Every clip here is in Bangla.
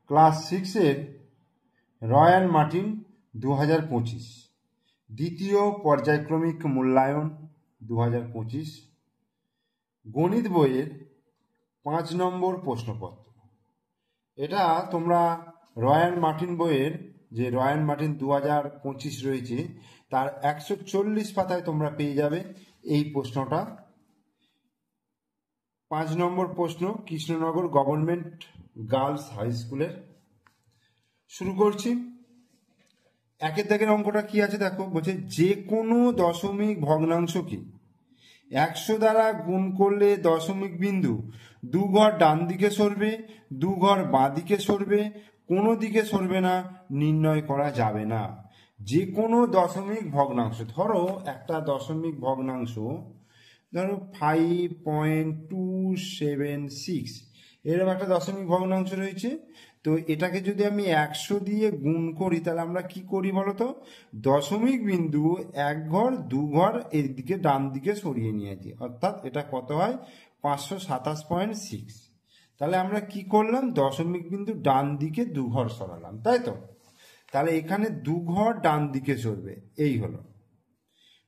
ক্লাস 6-এর রয়্যাল মার্টিন 2025 দ্বিতীয় পর্যায়ক্রমিক মূল্যায়ন 2025 গণিত বইয়ের 5 নম্বর প্রশ্নপত্র। এটা তোমরা রয়্যাল মার্টিন বইয়ের যে রয়্যাল মার্টিন 2025 রয়েছে তার 140 পাতায় তোমরা পেয়ে যাবে এই প্রশ্নটা। 5 নম্বর প্রশ্ন, কৃষ্ণনগর গভর্নমেন্ট গার্লস হাই স্কুলের। শুরু করছি। একের দাগের অঙ্কটা কি আছে দেখো, বলছে যে কোনো দশমিক ভগ্নাংশ কি 100 দ্বারা গুণ করলে দশমিক বিন্দু 2 ঘর ডান দিকে সরবে, 2 ঘর বাঁ দিকে সরবে, কোনো দিকে সরবে না, নির্ণয় করা যাবে না। যে কোনো দশমিক ভগ্নাংশ, ধরো একটা দশমিক ভগ্নাংশ ধরো 5.276 এরকম একটা দশমিক ভগ্নাংশ রয়েছে। তো এটাকে যদি আমি 100 দিয়ে গুণ করি তাহলে আমরা কি করি বলতো, দশমিক বিন্দু 1 ঘর 2 ঘর এর দিকে ডান দিকে সরিয়ে নিয়েছি, অর্থাৎ এটা কত হয় 527.6। তাহলে আমরা কি করলাম, দশমিক বিন্দু ডান দিকে 2 ঘর সরালাম, তাই তো। তাহলে এখানে 2 ঘর ডান দিকে সরবে, এই হলো।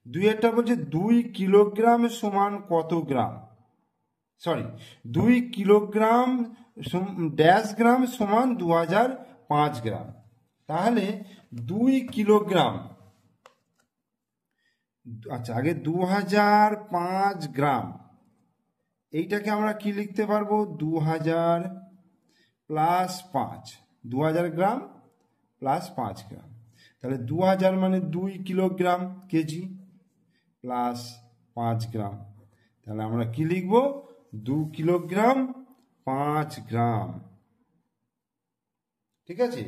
দুইয়েরটা বলছে 2 কিলোগ্রাম সমান কত গ্রাম, সরি 2 কিলোগ্রাম ড্যাশ গ্রাম সমান 2005 গ্রাম। তাহলে 2 কিলোগ্রাম, আচ্ছা আগে 2005 গ্রাম, এইটাকে আমরা কি লিখতে পারবো, 2000 প্লাস 5, 2000 গ্রাম প্লাস 5 গ্রাম। তাহলে 2000 মানে 2 কিলোগ্রাম কেজি প্লাস 5 গ্রাম, তাহলে আমরা কি লিখব, 2 কিলোগ্রাম 5 গ্রাম। ঠিক আছে।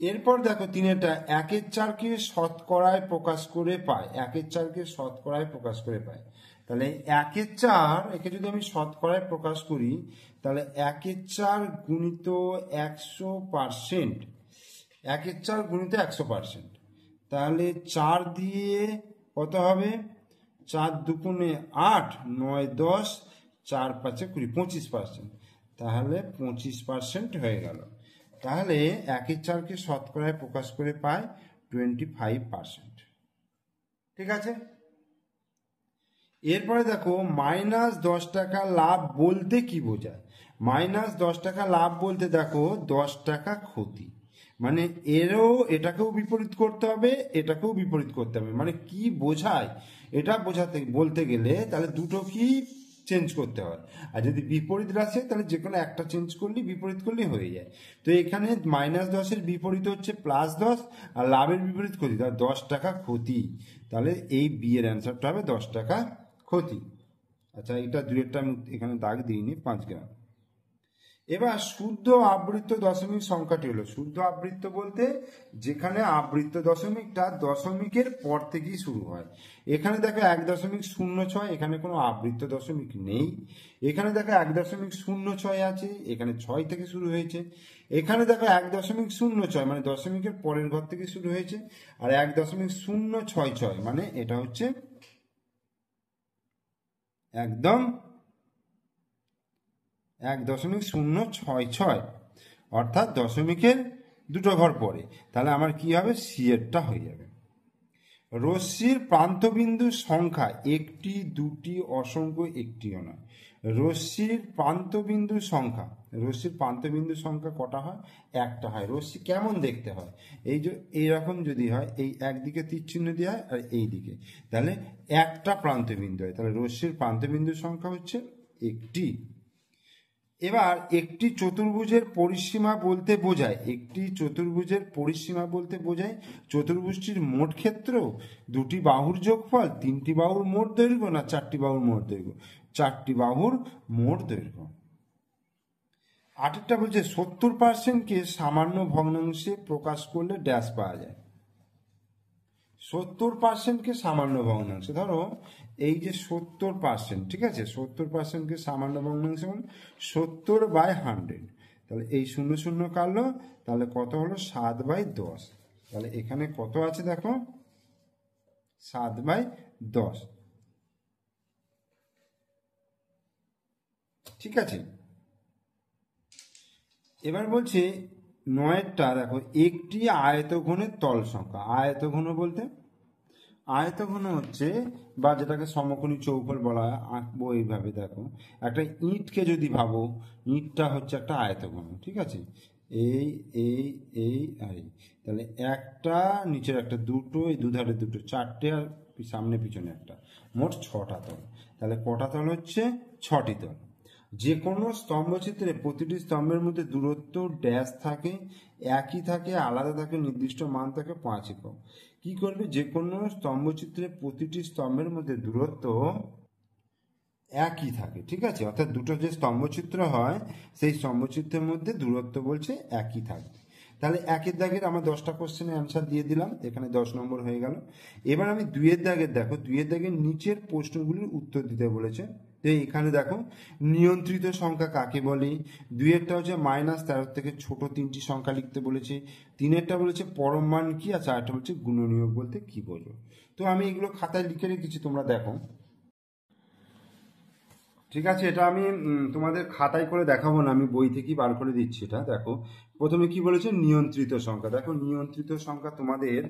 এরপর দেখো তিনেরটা 1/4কে শতকরায় প্রকাশ করে পায়, 1/4কে শতকরায় প্রকাশ করে পায়। তাহলে 1/4 একে যদি আমি শতকরায় প্রকাশ করি তাহলে 1/4 গুণিত 100%, 1/4 গুণিত 100%, তাহলে 4 দিয়ে কত হবে, 4 দুগুণে 8, 9 10, 4 5 20, 25%, তাহলে 25% হয়ে গেল। তাহলে 1/4কে শতকরায় প্রকাশ করে পায় 25%। ঠিক আছে। এরপরে দেখো -10 টাকা লাভ বলতে কি বোঝায়। -10 টাকা লাভ বলতে দেখো 10 টাকা ক্ষতি, মানে এটাকেও বিপরীত করতে হবে, এটাকেও বিপরীত করতে হবে। মানে কি বোঝায় এটা বলতে গেলে তাহলে দুটো কি চেঞ্জ করতে হয়, আর যদি বিপরীত রাশি তাহলে যে কোনো একটা চেঞ্জ করলে বিপরীত করলে হয়ে যায়। তো এখানে -10 বিপরীত হচ্ছে +10, আর লাভের বিপরীত ক্ষতি, তাহলে 10 টাকা ক্ষতি। তাহলে এই বি এর অ্যান্সারটা হবে 10 টাকা ক্ষতি। আচ্ছা, এটা দুইটা আমি এখানে দাগ দিইনি, 5 গ্রাম। এবার শুদ্ধ আবৃত্ত দশমিক সংখ্যাটি হলো, শুদ্ধ আবৃত্ত বলতে যেখানে আবৃত্ত দশমিকটা দশমিকের পর থেকেই শুরু হয়। এখানে দেখো 1.06, এখানে কোনো আবৃত্ত দশমিক নেই। এখানে দেখো 1.06 আছে, এখানে 6 থেকে শুরু হয়েছে। এখানে দেখো 1.06 মানে দশমিকের পরের ঘর থেকে শুরু হয়েছে, আর 1.066 মানে এটা হচ্ছে একদম 1.066, অর্থাৎ দশমিকের দুটো ঘর পরে। তাহলে আমার কি হবে, সি এরটা হয়ে যাবে। রশ্মির প্রান্তবিন্দু সংখ্যা একটি, দুটি, অসংখ্য, একটিও নয়। রশ্মির প্রান্তবিন্দু সংখ্যা, রশ্মির প্রান্তবিন্দু সংখ্যা কটা হয়, একটা হয়। রশ্মি কেমন দেখতে হয়, এই যে এইরকম যদি হয়, এই একদিকে তীর চিহ্ন দেওয়া হয় আর এই দিকে, তাহলে একটা প্রান্তবিন্দু হয়। তাহলে রশ্মির প্রান্তবিন্দু সংখ্যা হচ্ছে একটি। এবার একটি চতুর্ভুজের পরিসীমা বলতে বোঝায়, একটি চতুর্ভুজের পরিসীমা বলতে বোঝায় চতুর্ভুজটির মোট ক্ষেত্র, দুটি বাহুর যোগফল, তিনটি বাহুর মোট দৈর্ঘ্য, না চারটি বাহুর মোট দৈর্ঘ্য, চারটি বাহুর মোট দৈর্ঘ্য। আটেরটা বলছে 70%কে সামান্য ভগ্নাংশে প্রকাশ করলে ড্যাশ পাওয়া যায়। 70%কে সামান্য ভগ্নাংশে, ধরো এই যে 70%, ঠিক আছে, 70%কে সামান্য ভগ্নাংশে মানে 70/100, তাহলে এই 0 কাটলো, তাহলে কত হলো 7/10। তাহলে এখানে কত আছে দেখো, 7/10। ঠিক আছে। এবার বলছে 9টা দেখো, একটি আয়তঘনের তল সংখ্যা। আয়তঘন বলতে আয়তঘন হচ্ছে, বা যেটাকে সমকোণী চৌকোণ বলা হয়, আঁকবো এইভাবে। দেখো একটা ইঁটকে যদি ভাবো, ইঁটটা হচ্ছে একটা আয়তঘন, ঠিক আছে? এই এই এই আর এই, তাহলে একটা নিচের একটা, দুটো, এই দুধারে দুটো, চারটে, আর সামনে পিছনে একটা, মোট 6টা তল। তাহলে কটা তল হচ্ছে? 6টি তল। যে কোনো স্তম্ভচিত্রে প্রতিটি স্তম্ভের মধ্যে দূরত্ব ড্যাশ থাকে, একই থাকে, আলাদা থাকে, নির্দিষ্ট মান থাকে 5 একক। কি করবে? যে কোনো স্তম্ভচিত্রে প্রতিটি স্তম্ভের মধ্যে দূরত্ব একই থাকে, ঠিক আছে? অর্থাৎ দুটো যে স্তম্ভচিত্র হয়, সেই স্তম্ভচিত্রের মধ্যে দূরত্ব বলছে একই থাকবে। তাহলে একের দাগের আমার 10টা কোশ্চেনের অ্যান্সার দিয়ে দিলাম, এখানে 10 নম্বর হয়ে গেল। এবার আমি দুইয়ের দাগের, দেখো দুইয়ের দাগের নিচের প্রশ্নগুলির উত্তর দিতে বলেছে। তো এখানে দেখো, নিয়ন্ত্রিত সংখ্যা কাকে বলে? দুইয়েরটা হচ্ছে -13 থেকে ছোট 3টি সংখ্যা লিখতে বলেছে। তিনেরটা বলেছে পরম মান কি, আর চারটা বলছে গুণনীয়ক বলতে কি বোঝো। তো আমি এগুলো খাতায় লিখে রেখেছি, তোমরা দেখো। ঠিক আছে, এটা আমি তোমাদের খাতায় করে দেখাবো না, আমি বই থেকেই বার করে দিচ্ছি। এটা দেখো, প্রথমে কি বলেছে? নিয়ন্ত্রিত সংখ্যা। দেখো নিয়ন্ত্রিত সংখ্যা তোমাদের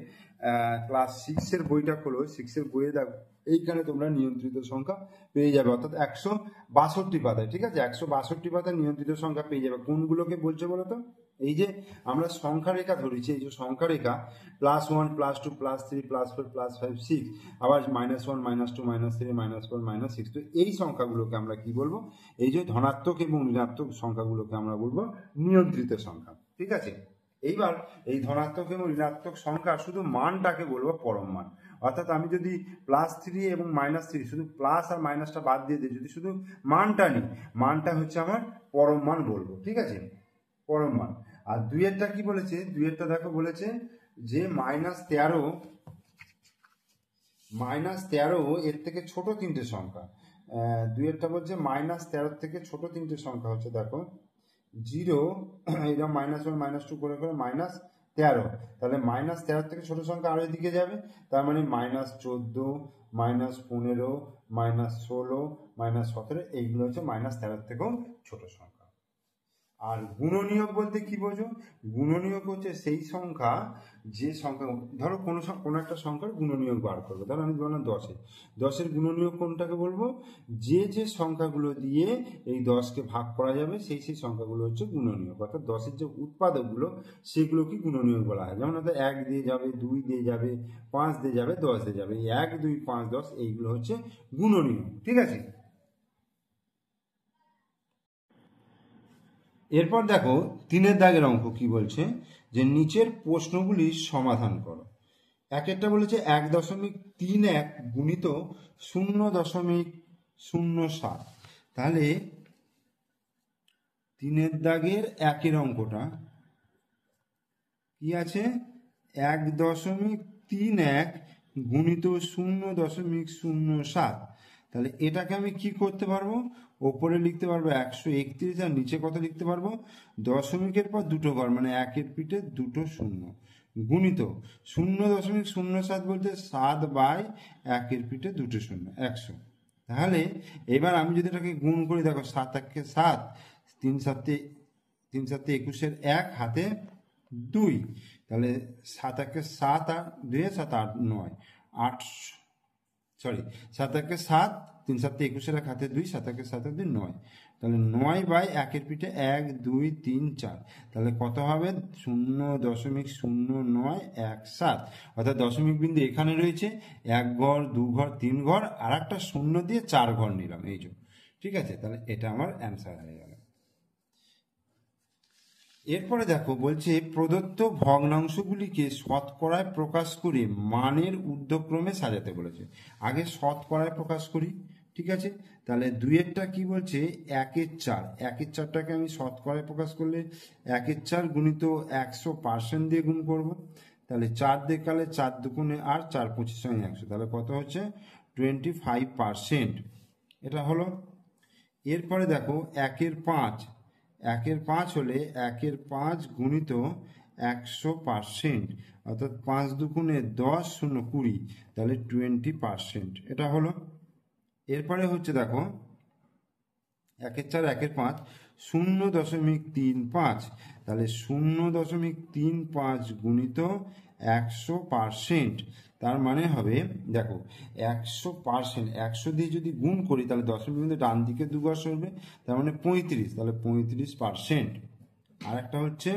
ক্লাস 6-এর বইটা খোলো, 6-এর বইয়ে দেখো, এইখানে তোমরা নিয়ন্ত্রিত সংখ্যা পেয়ে যাবে, অর্থাৎ 162 পাতায়। ঠিক আছে, 162 পাতায় নিয়ন্ত্রিত সংখ্যা পেয়ে যাবে। কোনগুলোকে বলছে বলো তো? এই যে আমরা সংখ্যা রেখা ধরেছি, এই যে সংখ্যা রেখা, +1 +2 +3 +4 +5 6, আবার -1 -2 -3 -4 -6। তো এই সংখ্যাগুলোকে আমরা কি বলবো? এই যে ধনাত্মক এবং ঋণাত্মক সংখ্যাগুলোকে আমরা বলবো নিয়ন্ত্রিত সংখ্যা। ঠিক আছে, এইবার এই ধনাত্মক এবং ঋণাত্মক সংখ্যা শুধু মানটাকে বলবো পরম মান। অর্থাৎ আমি যদি +3 এবং -3, শুধু প্লাস আর মাইনাসটা বাদ দিয়ে দিই, যদি শুধু মানটা নিই, মানটা হচ্ছে আমার পরম মান বলবো। ঠিক আছে, পরম মান। আর দুইয়েরটা কি বলেছে? দুইয়েরটা দেখো বলেছে যে -13 এর থেকে ছোট 3টে সংখ্যা। দুইয়েরটা বলছে -13 থেকে ছোট 3টে সংখ্যা হচ্ছে, দেখো 0, এটা -1 -2 করে করে -13। তাহলে -13 থেকে ছোট সংখ্যা আরো এদিকে যাবে, তার মানে -14 -15 -16 -17, এইগুলো হচ্ছে -13 থেকেও ছোট সংখ্যা। আর গুণনীয়ক বলতে কি বোঝো? গুণনীয়ক হচ্ছে সেই সংখ্যা, যে সংখ্যা, ধরো কোনো একটা সংখ্যার গুণনীয়ক বার করবে। ধরো আমি বললাম 10-এর গুণনীয়ক কোনটাকে বলবো? যে সংখ্যাগুলো দিয়ে এই 10কে ভাগ করা যাবে, সেই সংখ্যাগুলো হচ্ছে গুণনীয়ক। অর্থাৎ 10-এর যে উৎপাদকগুলো, সেগুলোকে গুণনীয়ক বলা হয়। যেমন হয়তো 1 দিয়ে যাবে, 2 দিয়ে যাবে, 5 দিয়ে যাবে, 10 দিয়ে যাবে, 1 2 5 10, এইগুলো হচ্ছে গুণনীয়ক। ঠিক আছে, এরপর দেখো 3-এর দাগের অঙ্ক কি বলছে, যে নিচের প্রশ্নগুলির সমাধান করো। একেরটা বলেছে 1.31 গুণিত 0.07। তাহলে 3-এর দাগের একের অঙ্কটা কি আছে? 1.31 গুণিত 0.07। তাহলে এটাকে আমি কি করতে পারবো? ওপরে লিখতে পারবো 131, আর নিচে কত লিখতে পারবো? দশমিকের পর দুটো ঘর, মানে একের পিঠে দুটো শূন্য, গুণিত 0.07 বলতে 7/1 পিঠে দুটো শূন্য, 100। তাহলে এবার আমি যদি এটাকে গুণ করি, দেখো 7 1 7, 3 7 21-এর 1 হাতে 2, তাহলে 7 1 7 আর 2 7 8 9 8, সরি 7 1 7, 3 7 21-এর 1 হাতে 2, 7 1 7 2 9, তাহলে 9/1 পিঠে 1 2 3 4। তাহলে কত হবে? 0.0917। অর্থাৎ দশমিক বিন্দু এখানে রয়েছে, 1 ঘর 2 ঘর 3 ঘর, আর একটা শূন্য দিয়ে 4 ঘর নিলাম, এই যে। ঠিক আছে, তাহলে এটা আমার অ্যান্সার হয়ে গেল। এরপরে দেখো বলছে প্রদত্ত ভগ্নাংশগুলিকে শতকরায় প্রকাশ করে মানের ঊর্ধ্বক্রমে সাজাতে বলেছে। আগে শতকরায় প্রকাশ করি, ঠিক আছে? তাহলে দুইয়েরটা কি বলছে? 1/4। 1/4টাকে আমি শতকরায় প্রকাশ করলে 1/4 গুণিত 100% দিয়ে গুণ করব। তাহলে 4 দিয়ে কালে 4 দুগুণে 8, 4 25 100, তাহলে কত হচ্ছে? 25%। এটা হলো। এরপরে দেখো 1/5। 1/5 হলে 1/5 গুণিত 100%, অর্থাৎ 5 দুগুণে 10 0 20, তাহলে 20%। এটা হলো। এরপরে হচ্ছে দেখো 1/4 1/5 0.35, তাহলে 0.35 গুণিত 100%, তার মানে হবে দেখো 100%, 100 দিয়ে যদি গুণ করি তাহলে দশমিক কিন্তু ডান দিকে দুঘর সরবে, তার মানে 35, তাহলে 35%। আর একটা হচ্ছে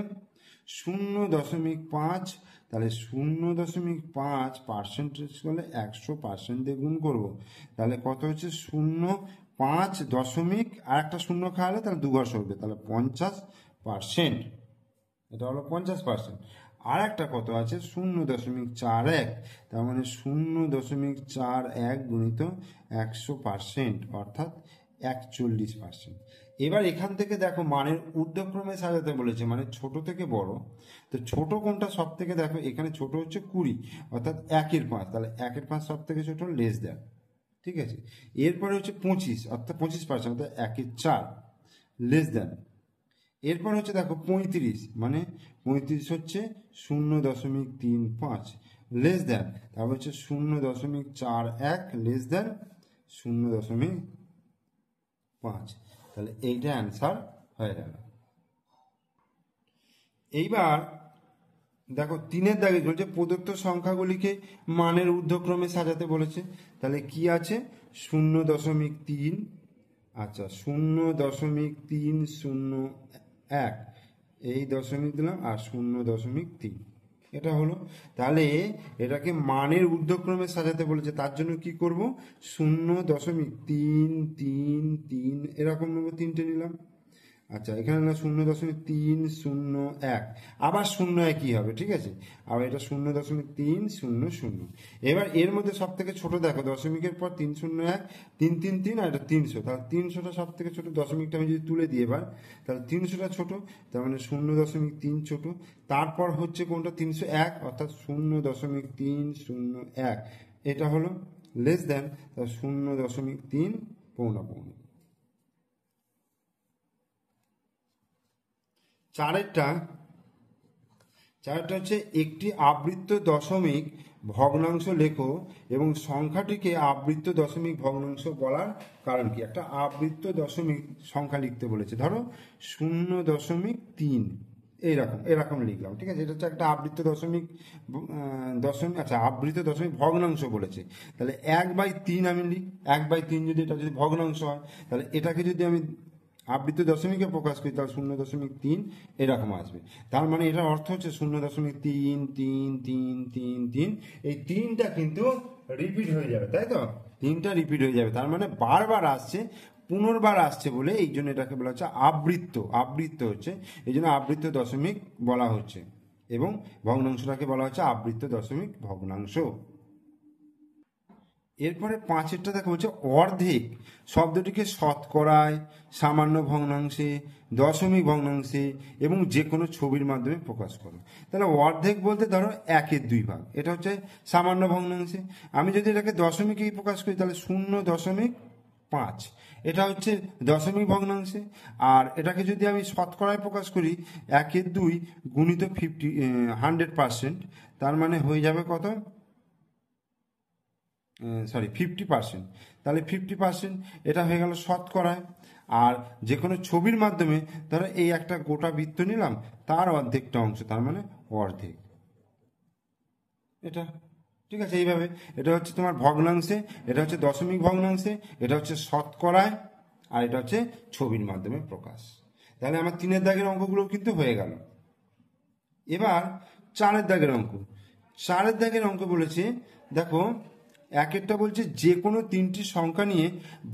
0.5, তাহলে 0.5 করলে 100% দিয়ে গুণ করবো, তাহলে কত হচ্ছে 0.5 দশমিক আর একটা শূন্য খাওয়ালে তাহলে দুঘর সরবে, তাহলে 50%, এটা হলো 50%। আর একটা কত আছে 0.41, তার মানে 0.41 গুণিত 100%, অর্থাৎ 41%। এবার এখান থেকে দেখো মানের ঊর্ধ্বক্রমে সাজাতে বলেছে, মানে ছোট থেকে বড়। তো ছোট কোনটা সব থেকে, দেখো এখানে ছোট হচ্ছে 20, অর্থাৎ 1/5, তাহলে 1/5 সব থেকে ছোট, লেস দেন, ঠিক আছে। এরপরে হচ্ছে 25, অর্থাৎ 25%, অর্থাৎ 1/4, লেস দেন। এরপর হচ্ছে দেখো 35, মানে 35 হচ্ছে 0.35, লেস দেন। তারপর হচ্ছে 0.41, লেস দেন 0.5, তাহলে এইটা অ্যান্সার হয়ে গেল। এইবার দেখো 3-এর দাগে বলছে প্রদত্ত সংখ্যাগুলিকে মানের ঊর্ধ্বক্রমে সাজাতে বলেছে, তাহলে কি আছে 0.3, আচ্ছা 0.301, এই দশমিক দিলাম আর 0.3, এটা হলো। তাহলে এটাকে মানের ঊর্ধ্বক্রমে সাজাতে বলেছে, তার জন্য কি করব 0.333 এরকম নেবো, 3টে নিলাম। আচ্ছা এখানে না 0.301, আবার 0 কি হবে, ঠিক আছে, আবার এটা 0.300। এবার এর মধ্যে সব থেকে ছোট দেখো, দশমিকের পর 301, 333 আর এটা 300, তাহলে 300টা সব থেকে ছোট, দশমিকটা আমি যদি তুলে দিই এবার, তাহলে 300টা ছোট, তার মানে 0.3 ছোট। তারপর হচ্ছে কোনটা 301, অর্থাৎ 0.301, এটা হলো লেস দেন, তাহলে 0.3 পৌনা। চারেরটা হচ্ছে একটি আবৃত্ত দশমিক ভগ্নাংশ লেখো এবং সংখ্যাটিকে আবৃত্ত দশমিক ভগ্নাংশ বলার কারণ কি। একটা আবৃত্ত দশমিক সংখ্যা লিখতে বলেছে, ধরো 0.3 এরকম লিখলাম, ঠিক আছে, এটা হচ্ছে একটা আবৃত্ত দশমিক আচ্ছা আবৃত্ত দশমিক ভগ্নাংশ বলেছে, তাহলে 1/3 আমি লিখ, 1/3 যদি এটা যদি ভগ্নাংশ হয়, তাহলে এটাকে যদি আমি আবৃত্ত দশমিকে প্রকাশ করি তাহলে 0.3 এরকম আসবে। তার মানে এটার অর্থ হচ্ছে 0.33333, এই 3টা কিন্তু রিপিট হয়ে যাবে, তাই তো, 3টা রিপিট হয়ে যাবে, তার মানে বারবার আসছে, পুনর্বার আসছে বলে এই জন্য এটাকে বলা হচ্ছে আবৃত্ত হচ্ছে, এই জন্য আবৃত্ত দশমিক বলা হচ্ছে, এবং ভগ্নাংশটাকে বলা হচ্ছে আবৃত্ত দশমিক ভগ্নাংশ। এরপরে 5-এরটা দেখা হচ্ছে অর্ধেক শব্দটিকে শতকরায়, সামান্য ভগ্নাংশে, দশমিক ভগ্নাংশে এবং যে কোনো ছবির মাধ্যমে প্রকাশ করো। তাহলে অর্ধেক বলতে ধরো 1/2 ভাগ, এটা হচ্ছে সামান্য ভগ্নাংশে। আমি যদি এটাকে দশমিকেই প্রকাশ করি তাহলে 0.5, এটা হচ্ছে দশমিক ভগ্নাংশে। আর এটাকে যদি আমি শতকরায় প্রকাশ করি 1/2 গুণিত 100%, তার মানে হয়ে যাবে কত, 50%, তাহলে 50% এটা হয়ে গেল শতকরায়। আর যে কোনো ছবির মাধ্যমে ধরো এই একটা গোটা বৃত্ত নিলাম, তার অর্ধেকটা অংশ, তার মানে অর্ধেক, এটা ঠিক আছে। এইভাবে এটা হচ্ছে তোমার ভগ্নাংশে, এটা হচ্ছে দশমিক ভগ্নাংশে, এটা হচ্ছে শতকরায়, আর এটা হচ্ছে ছবির মাধ্যমে প্রকাশ। তাহলে আমার 3-এর দাগের অঙ্কগুলো কিন্তু হয়ে গেল। এবার 4-এর দাগের অঙ্ক। 4-এর দাগের অঙ্ক বলেছে দেখো, একটা বলছে যে কোনো 3টি সংখ্যা নিয়ে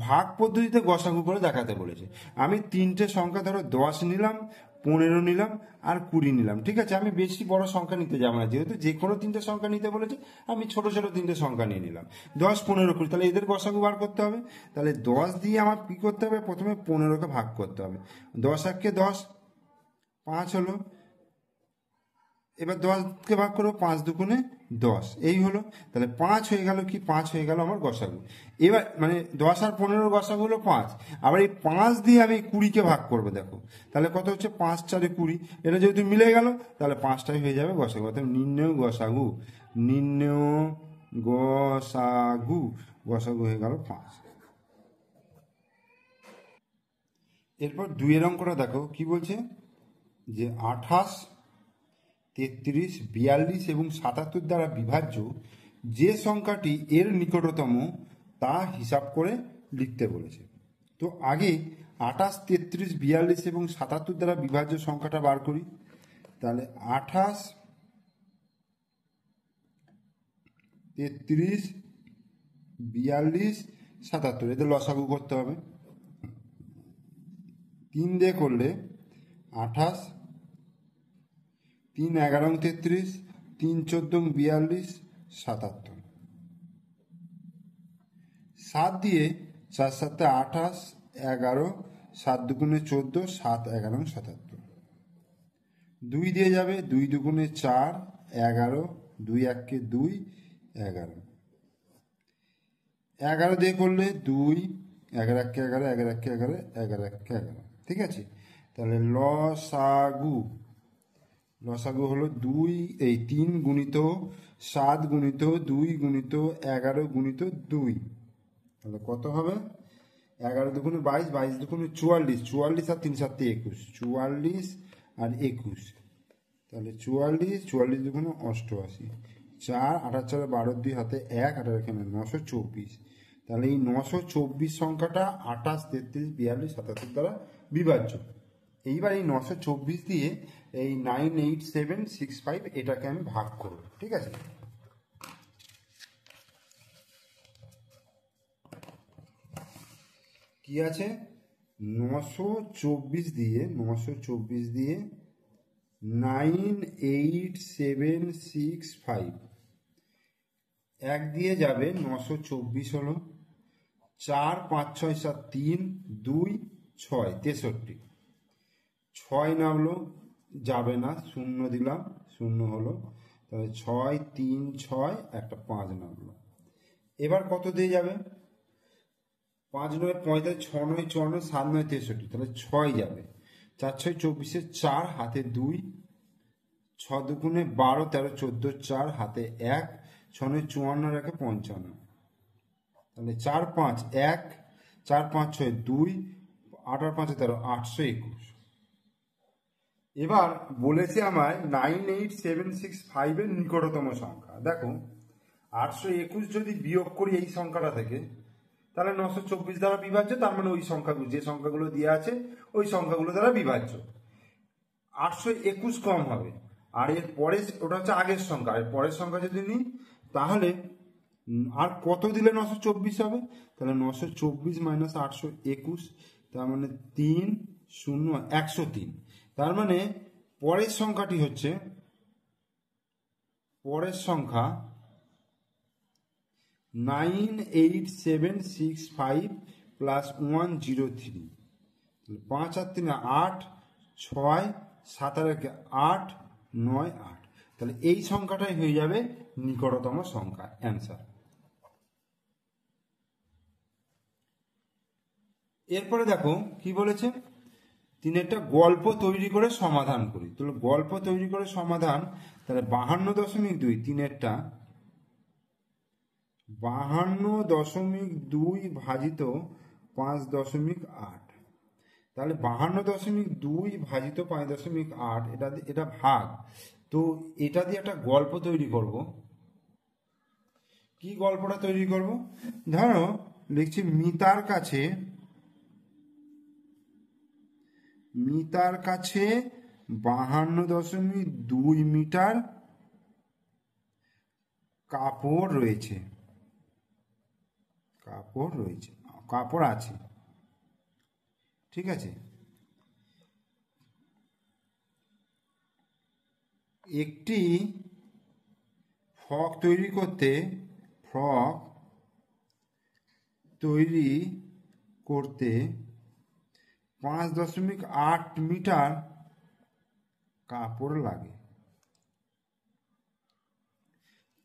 ভাগ পদ্ধতিতে গসাগু করে দেখাতে বলেছে। আমি 3টে সংখ্যা ধরো 10 নিলাম, 15 নিলাম আর 20 নিলাম, ঠিক আছে, আমি বেশি বড় সংখ্যা নিতে যাবো না, যেহেতু যে কোনো 3টে সংখ্যা নিতে বলেছে আমি ছোট ছোট 3টে সংখ্যা নিয়ে নিলাম, 10, 15, 20, তাহলে এদের গসাগু বার করতে হবে। তাহলে 10 দিয়ে আমার কি করতে হবে, প্রথমে 15কে ভাগ করতে হবে, 10 10, 5 হলো, এবার 10কে ভাগ করবো, 5 দুগুণে 10, এই হলো, তাহলে 5 হয়ে গেল, কি 5 হয়ে গেল আমার গসাগু। এবার মানে 10 আর 15 গসাগু হলো 5, আবার এই 5 দিয়ে আমি 20কে ভাগ করবো, দেখো তাহলে কত হচ্ছে 5 4 20, এটা যেহেতু মিলে গেল তাহলে 5টাই হয়ে যাবে গসাগু, অর্থাৎ নির্ণয় গসাগু হয়ে গেল 5। এরপর 2 অঙ্কটা দেখো কি বলছে, যে 28, 33, 42 এবং 77 দ্বারা বিভাজ্য যে সংখ্যাটি এর নিকটতম তা হিসাব করে লিখতে বলেছে। তো আগে 28, 33, 42 এবং 77 দ্বারা বিভাজ্য সংখ্যাটা বার করি। তাহলে 28, 33, 42, 77 এদের লসাগু করতে হবে। 3 দিয়ে করলে 28, 3 11 33, 3 14 42, 77। 7 দিয়ে 4 7 28, 11, 7 দুগুণে 14, 7 11 77। 2 দিয়ে যাবে, 2 দুগুণে 4, 11, 2 1 2, 11। 11 দিয়ে করলে 2, 11 1 11, 11 1 11, 11 1 11। ঠিক আছে, তাহলে লসাগু হলো 3 গুণিত 7 গুণিত 2 গুণিত 11 গুণিত 2। তাহলে কত হবে? 11 দুগুণে 22, 22 দুগুণে 44, 44 আর 3 7 21, 44 আর 21। তাহলে 44, 44 দুগুণে 88, 4 8 4 12, 2 হাতে 1, 8 এখানে 924। তাহলে এই 924 সংখ্যাটা 28, 33, 42, 77 দ্বারা বিভাজ্য। এইবার এই 924 দিয়ে এই 98765 এটাকে আমি ভাগ করব। ঠিক আছে, কি আছে? 924 দিয়ে 98765 এক দিয়ে যাবে, 924 হলো 4 5 6 7 3 2 6 63। 6 নামলো, যাবে না, 0 দিলাম, 0 হলো। তাহলে 6 3 6 একটা 5 নামলো। এবার কত দিয়ে যাবে? 5 9 45, 6 9 54, 7 9 63। তাহলে 6 যাবে, 4 6 24, 4 হাতে 2, 6 দুগুণে 12 13 14, 4 হাতে 1, 6 9 54 রেখে 55। তাহলে 4 5 1, 4 5 6 2, 8 আর 5 13, 821। এবার বলেছে আমায় 98765 এর নিকটতম সংখ্যা। দেখো 821 যদি বিয়োগ করি এই সংখ্যাটা থেকে, তাহলে 924 দ্বারা বিভাজ্য, তার মানে ওই সংখ্যাগুলো, যে সংখ্যাগুলো দেওয়া আছে ওই সংখ্যাগুলো দ্বারা বিভাজ্য। 821 কম হবে, আর এর পরে ওটা হচ্ছে আগের সংখ্যা, আর পরের সংখ্যা যদি নিই তাহলে আর কত দিলে 924 হবে? তাহলে 924 মাইনাস 821, তার মানে 3 0 103। তার মানে পরের সংখ্যাটি হচ্ছে, পরের সংখ্যা 98765 প্লাস 103। 5 আর 3 8, 6 7 আর 8 9 8। তাহলে এই সংখ্যাটাই হয়ে যাবে নিকটতম সংখ্যা, অ্যান্সার। এরপরে দেখো কি বলেছে, একটা গল্প তৈরি করে সমাধান করি। তাহলে গল্প তৈরি করে সমাধান, তাহলে 52.2 তিনেরটা 52.2 ভাজিত 5.8। তাহলে 52.2 ভাজিত 5.8, এটা ভাগ। তো এটা দিয়ে একটা গল্প তৈরি করব। কি গল্পটা তৈরি করব? ধরো লিখছি মিতার কাছে 52.2 মিটার কাপড় রয়েছে, কাপড় আছে। ঠিক আছে, একটি ফ্রক তৈরি করতে 5.8 মিটার কাপড় লাগে।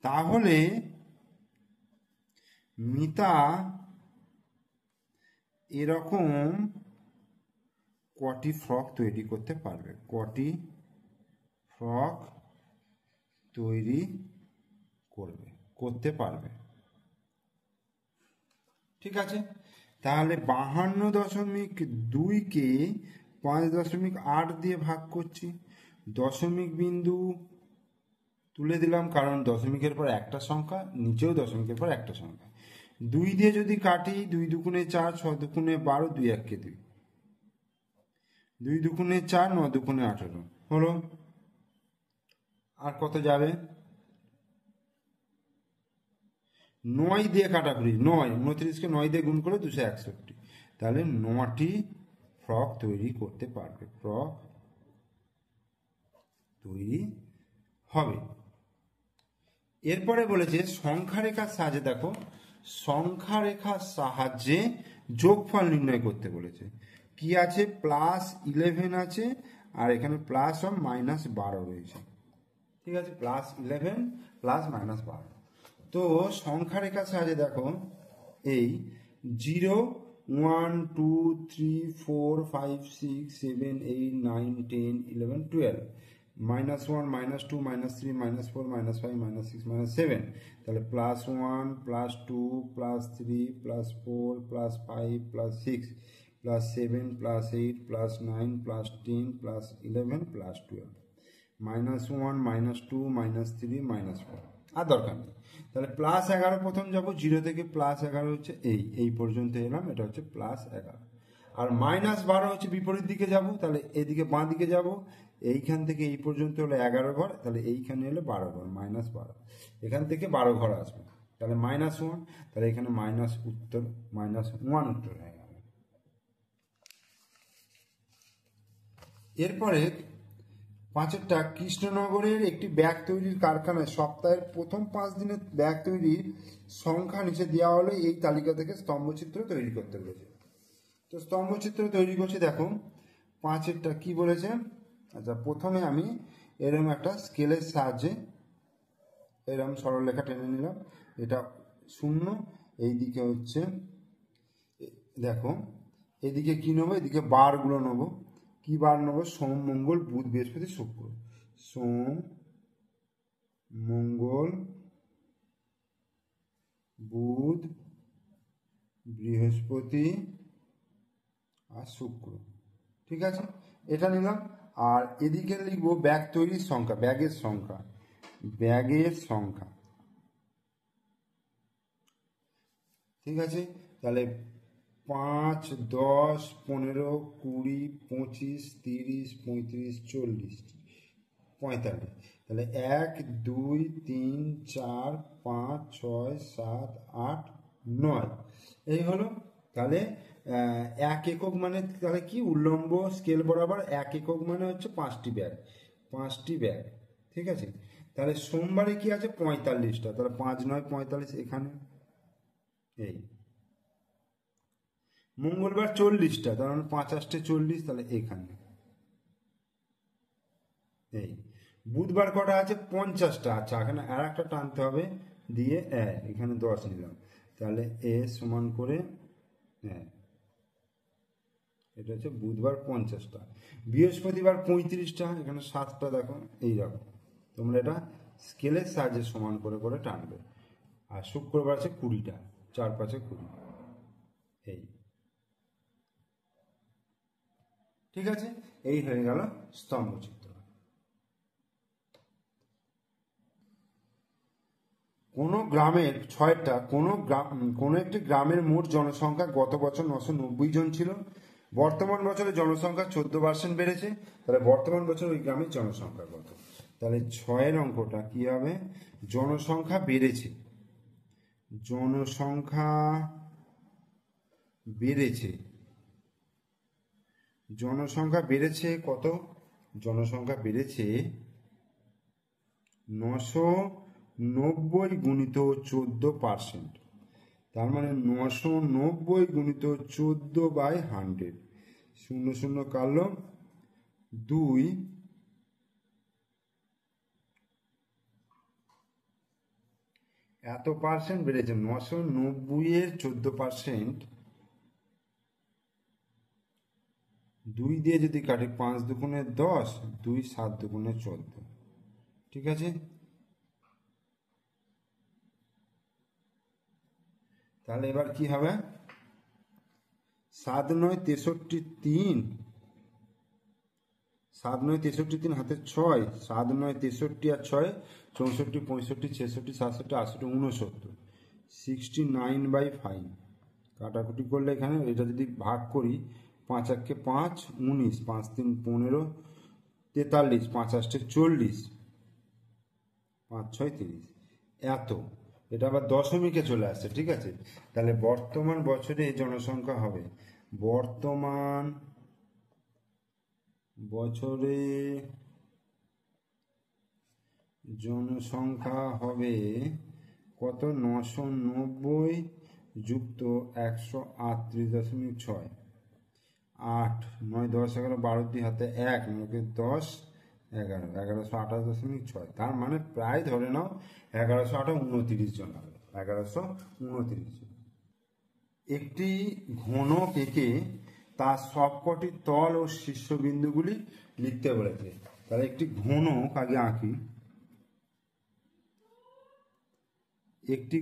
তাহলে মিতা এরকম কটি ফ্রক তৈরি করতে পারবে? কটি ফ্রক তৈরি করতে পারবে? ঠিক আছে, তাহলে 52.2কে 5.8 দিয়ে ভাগ করছি, দশমিক বিন্দু তুলে দিলাম কারণ দশমিকের পর একটা সংখ্যা, নিচেও দশমিকের পর একটা সংখ্যা। 2 দিয়ে যদি কাটি, 2 দুগুণে 4, 6 দুগুণে 12, 2 1 2, 2 দুগুণে 4, 9 দুগুণে 18 হলো। আর কত যাবে? 9 দিয়ে কাটাকুটি, 9 29কে 9 দিয়ে গুণ করে 261, তাহলে 9টি ফ্রক তৈরি করতে পারবে, ফ্রক তৈরি হবে। এরপরে বলেছে সংখ্যা রেখার সাহায্যে, দেখো সংখ্যা রেখার সাহায্যে যোগফল নির্ণয় করতে বলেছে। কি আছে? +11 আছে, আর এখানে +12 রয়েছে। ঠিক আছে, +11 +-12। তো সংখ্যা রেখার সাহায্যে দেখো এই 0 1 2 3 4 5 6 7 8 9 10 11 12, -1 -2 -3 -4 -5 -6 -7, তাহলে +1 +2 +3 +4 +5 +6 +7 +8 +9 +10 +11 +12, -1 -2 -3 -4, আর দরকার নেই। তাহলে +11 প্রথম যাব, 0 থেকে +11 হচ্ছে এই পর্যন্ত এলাম, এটা হচ্ছে +11। আর -12 হচ্ছে বিপরীত দিকে যাব, তাহলে এদিকে বাঁ দিকে যাব, এইখান থেকে এই পর্যন্ত হলো 11 ঘর, তাহলে এইখানে হলো 12 ঘর, -12, এখান থেকে 12 ঘর আসবে, তাহলে -1, তাহলে এখানে -1 উত্তর হয়ে গেল। এরপরে 5টা, কৃষ্ণনগরের একটি ব্যাগ তৈরির কারখানায় সপ্তাহের প্রথম 5 দিনের ব্যাগ তৈরির সংখ্যা নিচে দেওয়া হলে এই তালিকা থেকে স্তম্ভচিত্র তৈরি করতে বলেছে। তো স্তম্ভচিত্র তৈরি করছি, দেখো 5টা কি বলেছে। আচ্ছা, প্রথমে আমি এরকম একটা স্কেলের সাহায্যে এরকম সরলরেখা টেনে নিলাম, এটা 0, এই দিকে হচ্ছে, দেখো এদিকে কি নেবো, এদিকে বারগুলো নেবো। কি বার নেবো? সোম মঙ্গল বুধ বৃহস্পতি শুক্র, সোম মঙ্গল বুধ বৃহস্পতি আর শুক্র। ঠিক আছে, এটা নিলাম। আর এদিকে লিখবো ব্যাগ তৈরির সংখ্যা, ব্যাগের সংখ্যা, ব্যাগের সংখ্যা। ঠিক আছে, তাহলে 5 10 15 20 25 30 35 40 45, তাহলে 1 2 3 4 5 6 7 8 9, এই হলো। তাহলে 1 একক মানে তাহলে কি, উল্লম্ব স্কেল বরাবর 1 একক মানে হচ্ছে 5টি ব্যাগ, 5টি ব্যাগ। ঠিক আছে, তাহলে সোমবারে কি আছে? 45টা, তাহলে 5 9 45 এখানে, এই মঙ্গলবার 40টা, তার মানে 5 8 40, তাহলে এখানে, এই বুধবার কটা আছে? 50টা। আচ্ছা, এখানে আর একটা টানতে হবে, দিয়ে এখানে 10 নিলাম, তাহলে এ সমান করে এটা হচ্ছে বুধবার 50টা। বৃহস্পতিবার 35টা, এখানে 7টা, দেখো এই দেখো, তোমরা এটা স্কেলের সাহায্যে সমান করে করে টানবে। আর শুক্রবার আছে 20টা, 4 5 20, এই। ঠিক আছে, এই হয়ে গেল স্তম্ভচিত্র। কোনো গ্রামের 6টা, কোনো একটি গ্রামের মোট জনসংখ্যা গত বছর 990 জন ছিল, বর্তমান বছরে জনসংখ্যা 14% বেড়েছে, তাহলে বর্তমান বছর ওই গ্রামের জনসংখ্যা কত? তাহলে 6-এর অঙ্কটা কি হবে? জনসংখ্যা বেড়েছে, জনসংখ্যা বেড়েছে, জনসংখ্যা বেড়েছে কত? জনসংখ্যা বেড়েছে 990 গুণিত 14%, তার মানে 990 গুণিত 14/100, 0 0 কাটলো 2, এত পার্সেন্ট বেড়েছে, 990-এর 14%, 2 দিয়ে যদি কাটি 5 দুগুণে 10, 2 7 দুগুণে 14। ঠিক আছে, তাহলে এবার কি হবে? 7 9 63 3, 7 9 63 3 হাতে 6, 7 9 63 আর 6 64 65 66 67 68 69, 69/5 কাটাকুটি করলে এখানে এটা যদি ভাগ করি 5 1 5 19, 5 3 15 43, 5 8 40, 5 6 30 এত। এটা আবার দশমিকে চলে আসছে, ঠিক আছে। তাহলে বর্তমান বছরে জনসংখ্যা হবে, বর্তমান বছরে জনসংখ্যা হবে কত, 990 যুক্ত 138.6, 8 9 10 11 12 2 হাতে 1 9 10 11 1128.6, তার মানে প্রায় ধরে নাও 1129 জন হবে, 1129 জন। একটি ঘনক এঁকে তার সবকটি তল ও শীর্ষবিন্দুগুলি লিখতে বলেছে। তাহলে একটি ঘনক আগে আঁকি, একটি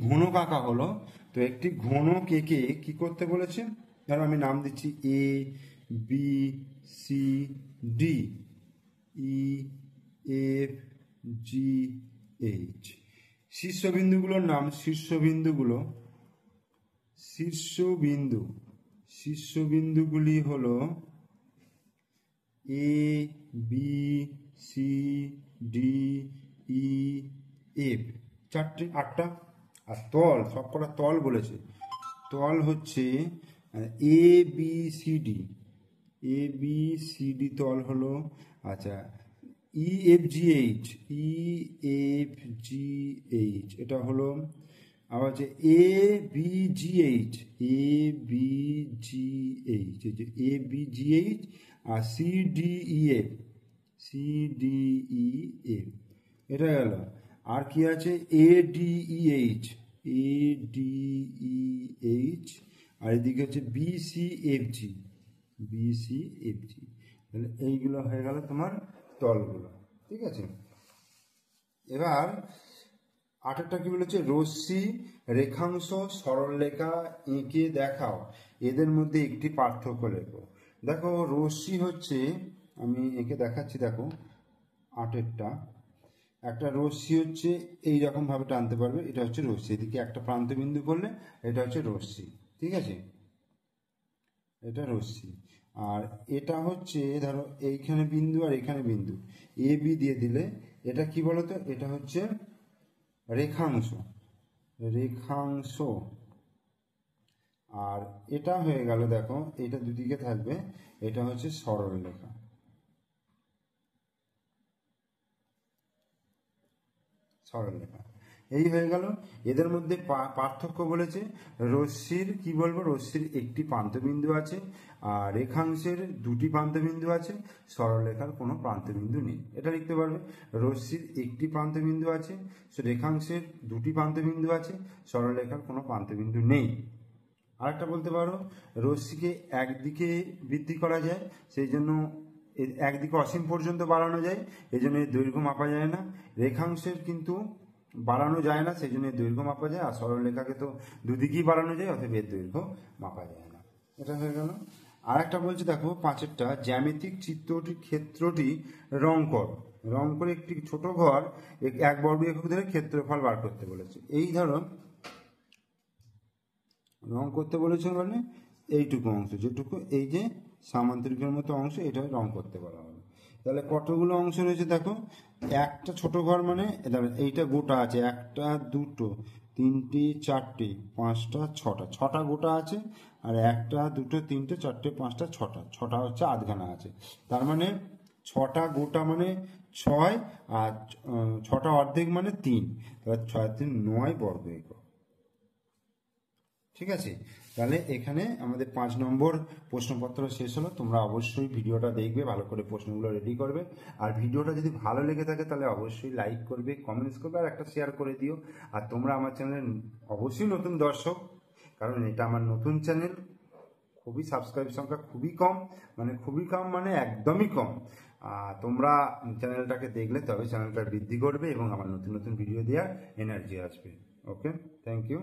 ঘনক আঁকা হলো। তো একটি ঘনক এঁকে কি করতে বলেছে, ধরো আমি নাম দিচ্ছি A B C D E F G H. শীর্ষবিন্দুগুলোর নাম, শীর্ষবিন্দুগুলি হলো A B C D E F, 4টে 8টা। আর তল, সবকটা তল বলেছে, তল হচ্ছে এ বি সি ডি তল হলো, আচ্ছা ই এফ জি এইচ এটা হলো, আবার হচ্ছে A B G H R C D E F এটা গেল। আর কি আছে, A D E H R এদিকে হচ্ছে বি সি এফ জি। তাহলে এইগুলো হয়ে গেল তোমার তলগুলো, ঠিক আছে। এবার 8টা কি বলেছে, রশ্মি, রেখাংশ, সরলরেখা এঁকে দেখাও, এদের মধ্যে একটি পার্থক্য লেখো। দেখো রশ্মি হচ্ছে, আমি এঁকে দেখাচ্ছি, দেখো 8এরটা। একটা রশ্মি হচ্ছে এইরকম ভাবে টানতে পারবে, এটা হচ্ছে রশ্মি, এদিকে একটা প্রান্ত বিন্দু করলে এটা হচ্ছে রশ্মি, ঠিক আছে, এটা রশ্মি। আর এটা হচ্ছে ধরো এইখানে বিন্দু আর এখানে বিন্দু, এ বি দিয়ে দিলে এটা কি বলতো, এটা হচ্ছে রেখাংশ। আর এটা হয়ে গেল, দেখো এটা দুদিকে থাকবে, এটা হচ্ছে সরলরেখা। এই হয়ে গেল। এদের মধ্যে পার্থক্য বলেছে, রশ্মির কি বলবো, রশ্মির একটি প্রান্তবিন্দু আছে, আর রেখাংশের দুটি প্রান্তবিন্দু আছে, সরলরেখার কোনো প্রান্তবিন্দু নেই। এটা লিখতে পারবে, রশ্মির একটি প্রান্তবিন্দু আছে, রেখাংশের দুটি প্রান্তবিন্দু আছে, সরলরেখার কোনো প্রান্তবিন্দু নেই। আরেকটা বলতে পারো, রশ্মিকে একদিকে বৃদ্ধি করা যায়, সেই জন্য একদিকে অসীম পর্যন্ত বাড়ানো যায়, এই জন্য এর দৈর্ঘ্য মাপা যায় না। রেখাংশের কিন্তু বাড়ানো যায় না, সেই জন্য এর দৈর্ঘ্য মাপা যায়। আর সরলরেখাকে তো দুদিকেই বাড়ানো যায়, অতএব এর দৈর্ঘ্য মাপা যায় না। এটা হয়ে গেল। আর একটা বলছে, দেখো 5এরটা, জ্যামিতিক ক্ষেত্রটি রং করে একটি ছোট ঘর 1 বর্গ একক ধরে ক্ষেত্রফল বার করতে বলেছে। এই ধরো রং করতে বলেছে মানে এইটুকু অংশ, যেটুকু এই যে সামান্তরিকের মতো অংশ, এটা রং করতে বলা হবে। তাহলে কতগুলো অংশ রয়েছে দেখো, একটা ছোট ঘর মানে এইটা গোটা আছে, 1টা 2টো 3টে 4টে 5টা 6টা গোটা আছে, আর 1টা 2টো 3টে 4টে 5টা 6টা হচ্ছে আধখানা আছে। তার মানে 6টা গোটা মানে 6, আর 6টা অর্ধেক মানে 3, তাহলে 6 3 9 বর্গ একক, ঠিক আছে। তাহলে এখানে আমাদের 5 নম্বর প্রশ্নপত্র শেষ হলো। তোমরা অবশ্যই ভিডিওটা দেখবে, ভালো করে প্রশ্নগুলো রেডি করবে। আর ভিডিওটা যদি ভালো লেগে থাকে তাহলে অবশ্যই লাইক করবে, কমেন্টস করবে, আর একটা শেয়ার করে দিও। আর তোমরা আমার চ্যানেলের অবশ্যই নতুন দর্শক, কারণ এটা আমার নতুন চ্যানেল, খুবই সাবস্ক্রাইব সংখ্যা খুবই কম, মানে একদমই কম। তোমরা চ্যানেলটাকে দেখলে তবে চ্যানেলটা বৃদ্ধি করবে এবং আমার নতুন নতুন ভিডিও দেওয়ার এনার্জি আসবে। ওকে, থ্যাংক ইউ।